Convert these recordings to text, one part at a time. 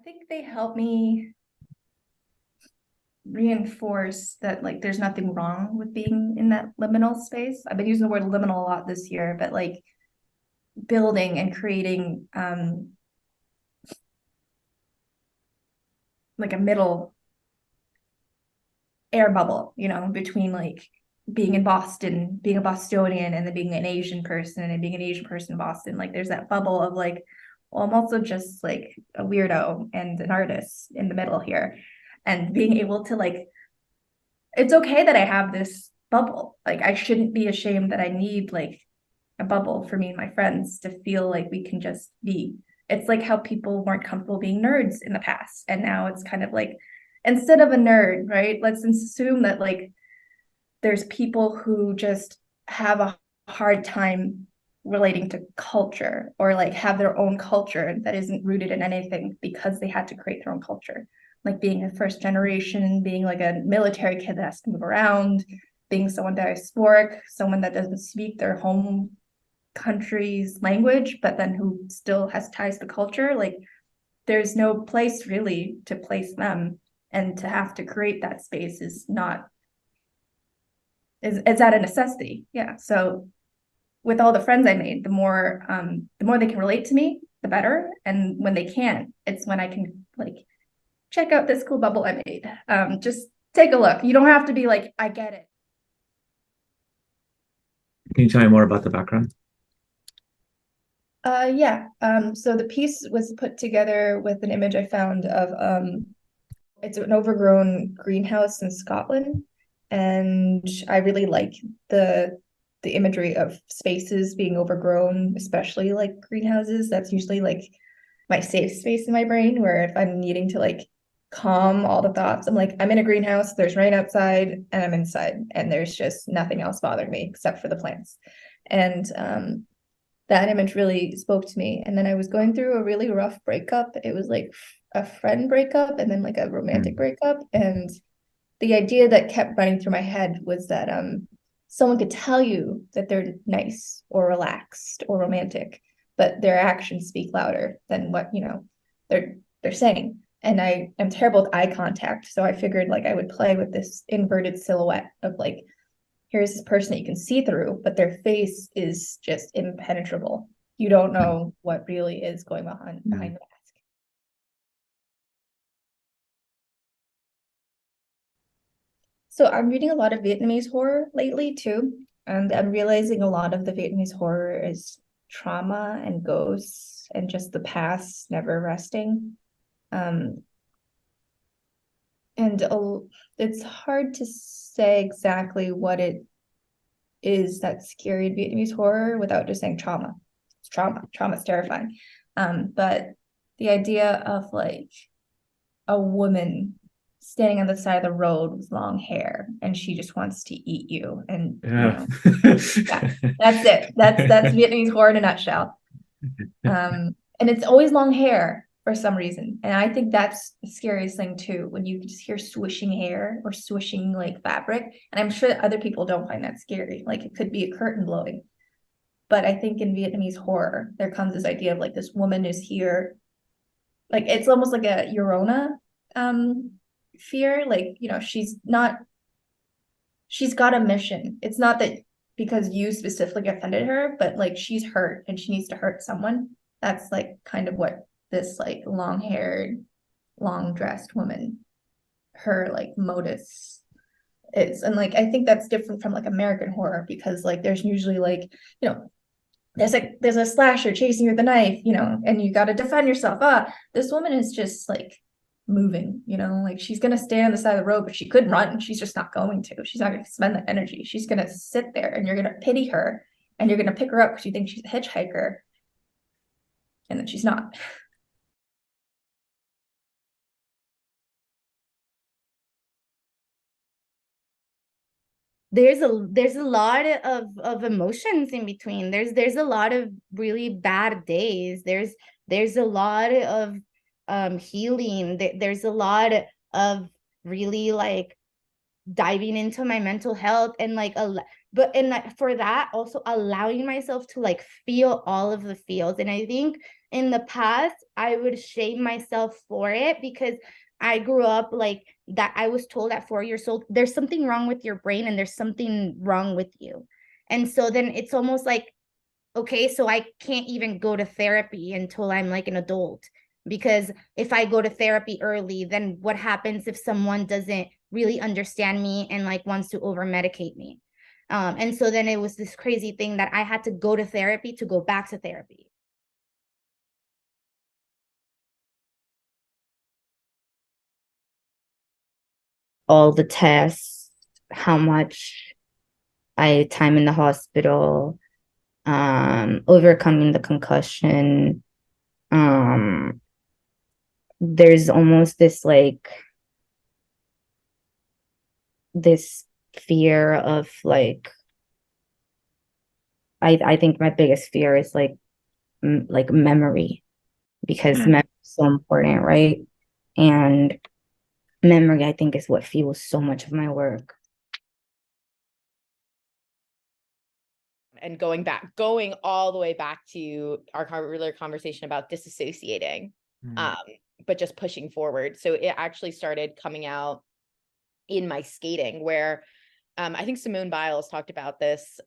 think they help me reinforce that like there's nothing wrong with being in that liminal space. I've been using the word liminal a lot this year, but like building and creating like a middle air bubble, between like being in Boston, being a Bostonian, and then being an Asian person and being an Asian person in Boston. Like there's that bubble of like, well, I'm also just like a weirdo and an artist in the middle here. And being able to like, it's okay that I have this bubble. Like I shouldn't be ashamed that I need like a bubble for me and my friends to feel like we can just be. It's like how people weren't comfortable being nerds in the past. And now it's kind of like, instead of a nerd, right? Let's assume that like there's people who just have a hard time relating to culture or like have their own culture that isn't rooted in anything because they had to create their own culture. Like being a first generation, being like a military kid that has to move around, being someone diasporic, someone that doesn't speak their home country's language, but then who still has ties to culture. Like there's no place really to place them. And to have to create that space is not is at a necessity. Yeah. So with all the friends I made, the more they can relate to me, the better. And when they can't, it's when I can like check out this cool bubble I made. Just take a look. You don't have to be like, I get it. Can you tell me more about the background? Yeah. So the piece was put together with an image I found of it's an overgrown greenhouse in Scotland. And I really like the imagery of spaces being overgrown, especially like greenhouses. That's usually like my safe space in my brain, where if I'm needing to like calm all the thoughts, I'm like, I'm in a greenhouse, there's rain outside, and I'm inside, and there's just nothing else bothering me except for the plants. And that image really spoke to me. And then I was going through a really rough breakup. It was like a friend breakup and then like a romantic Mm. breakup. And the idea that kept running through my head was that someone could tell you that they're nice or relaxed or romantic, but their actions speak louder than what, they're saying. And I am terrible with eye contact. So I figured like I would play with this inverted silhouette of like, here's this person that you can see through, but their face is just impenetrable. You don't Mm. know what really is going on Mm. behind the mask. So I'm reading a lot of Vietnamese horror lately too, and I'm realizing a lot of the Vietnamese horror is trauma and ghosts and just the past never resting. Um, and it's hard to say exactly what it is that's scary in Vietnamese horror without just saying trauma. It's trauma. Trauma is terrifying. But the idea of like a woman standing on the side of the road with long hair and she just wants to eat you. And Yeah. yeah, that's it. That's Vietnamese horror in a nutshell. And it's always long hair for some reason. And I think that's the scariest thing too, when you just hear swishing hair or swishing like fabric. And I'm sure that other people don't find that scary. Like it could be a curtain blowing. But I think in Vietnamese horror, there comes this idea of like this woman is here. Like it's almost like a Eurona fear. Like, she's got a mission. It's not that because you specifically offended her, but like she's hurt and she needs to hurt someone. That's like kind of what this like long haired, long dressed woman, her like modus is. And like I think that's different from like American horror because like there's usually like, you know, there's a slasher chasing you with a knife, and you got to defend yourself. This woman is just like moving, like she's gonna stand on the side of the road, but she could run. She's just not going to. She's not gonna spend that energy. She's gonna sit there, and you're gonna pity her, and you're gonna pick her up because you think she's a hitchhiker, and then she's not. There's a lot of emotions in between. There's a lot of really bad days. There's a lot of healing. There's a lot of really like diving into my mental health and like but and for that, also allowing myself to like feel all of the feels. And I think in the past I would shame myself for it because I grew up like that. I was told at 4 years old, there's something wrong with your brain and there's something wrong with you. And so then it's almost like, okay, so I can't even go to therapy until I'm like an adult. Because if I go to therapy early, then what happens if someone doesn't really understand me and like wants to over medicate me? And so then it was this crazy thing that I had to go to therapy to go back to therapy. All the tests, how much I time in the hospital, overcoming the concussion. There's almost this like this fear of like I think my biggest fear is like memory, because memory is so important, right? And memory, I think, is what fuels so much of my work. And going all the way back to our earlier conversation about disassociating, but just pushing forward. So it actually started coming out in my skating, where I think Simone Biles talked about this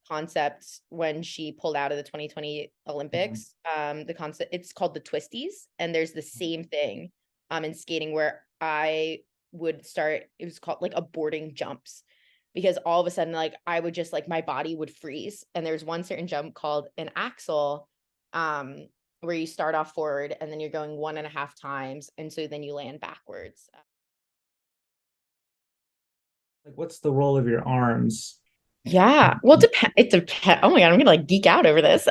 concept when she pulled out of the 2020 Olympics. The concept, it's called the twisties, and there's the same thing in skating where I would start. It was called like aborting jumps, because all of a sudden, like I would just like my body would freeze. And there's one certain jump called an axel, where you start off forward and then you're going 1.5 times, and so then you land backwards. Like, what's the role of your arms? Yeah, well, it depends. Oh my God, I'm gonna like geek out over this.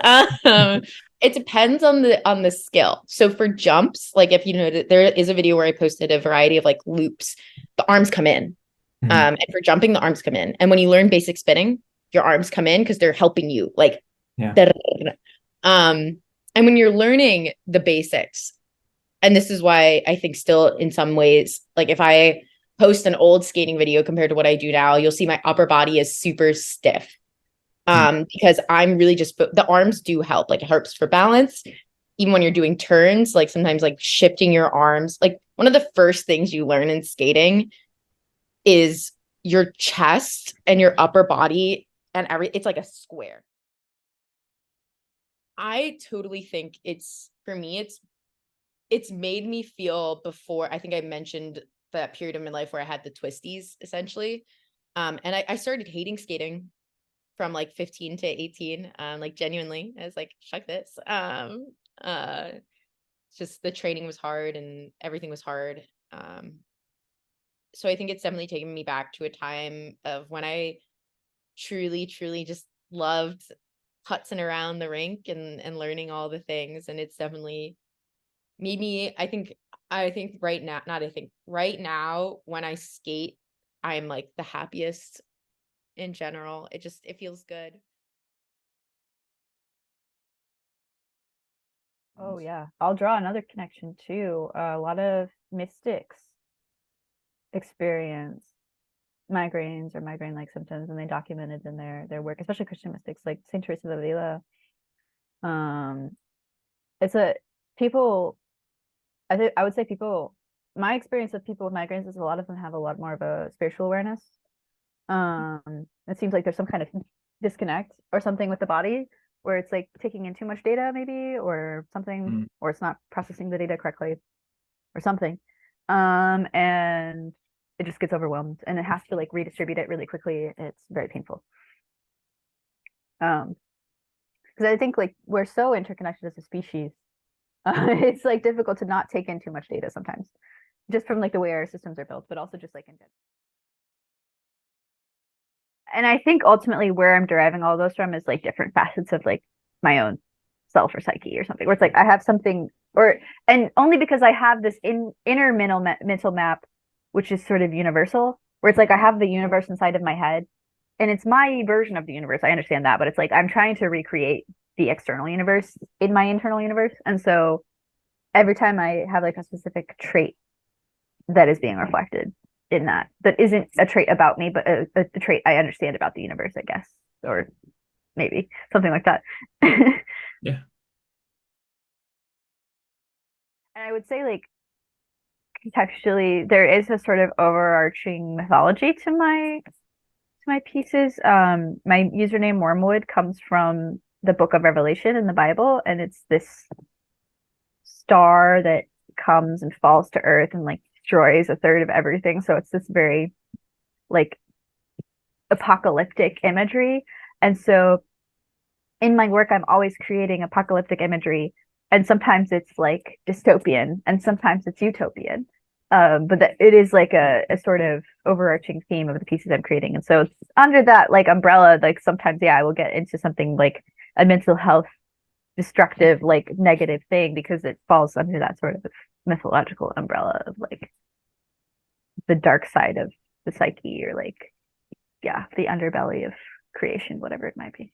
It depends on the skill. So for jumps, like if you know, there is a video where I posted a variety of like loops. The arms come in, and for jumping, the arms come in. And when you learn basic spinning, your arms come in because they're helping you. Like, Yeah. And when you're learning the basics, and this is why I think still in some ways, like if I post an old skating video compared to what I do now, you'll see my upper body is super stiff. Because I'm really just, the arms do help. Like it helps for balance. Even when you're doing turns, like sometimes like shifting your arms, like one of the first things you learn in skating is your chest and your upper body and it's like a square. I totally think for me, it's made me feel, before, I think I mentioned that period of my life where I had the twisties essentially. And I started hating skating from like 15 to 18. Like genuinely, I was like, fuck this. Just the training was hard and everything was hard. So I think it's definitely taken me back to a time of when I truly, truly just loved putzing around the rink and learning all the things. And it's definitely made me, I think right now, not I think, right now when I skate, I'm like the happiest in general. It feels good. Oh yeah, I'll draw another connection too. A lot of mystics experience migraines or migraine-like symptoms, and they documented in their work, especially Christian mystics like Saint Teresa of Avila. It's a people. I would say people. My experience with people with migraines is a lot of them have a lot more of a spiritual awareness. It seems like there's some kind of disconnect or something with the body where it's like taking in too much data, maybe, or something, or it's not processing the data correctly, or something. And it just gets overwhelmed, and it has to like redistribute it really quickly. It's very painful. Because I think like we're so interconnected as a species, it's like difficult to not take in too much data sometimes, just from like the way our systems are built, but also just like in general. And I think ultimately where I'm deriving all those from is like different facets of like my own self or psyche or something, where it's like I have something, or and only because I have this inner mental map, which is sort of universal, where it's like I have the universe inside of my head, and it's my version of the universe. I understand that, but it's like I'm trying to recreate the external universe in my internal universe, and so every time I have like a specific trait that is being reflected in that isn't a trait about me, but a trait I understand about the universe, I guess, or maybe something like that. Yeah. And I would say, like, contextually, there is a sort of overarching mythology to my pieces. My username Wormwood comes from the book of Revelation in the Bible, and it's this star that comes and falls to earth and like destroys a third of everything. So it's this very like apocalyptic imagery. And so in my work, I'm always creating apocalyptic imagery, and sometimes it's like dystopian, and sometimes it's utopian. But that it is like a sort of overarching theme of the pieces I'm creating. And so under that like umbrella, like sometimes, yeah, I will get into something like a mental health destructive, like negative thing because it falls under that sort of mythological umbrella of like the dark side of the psyche or like, yeah, the underbelly of creation, whatever it might be.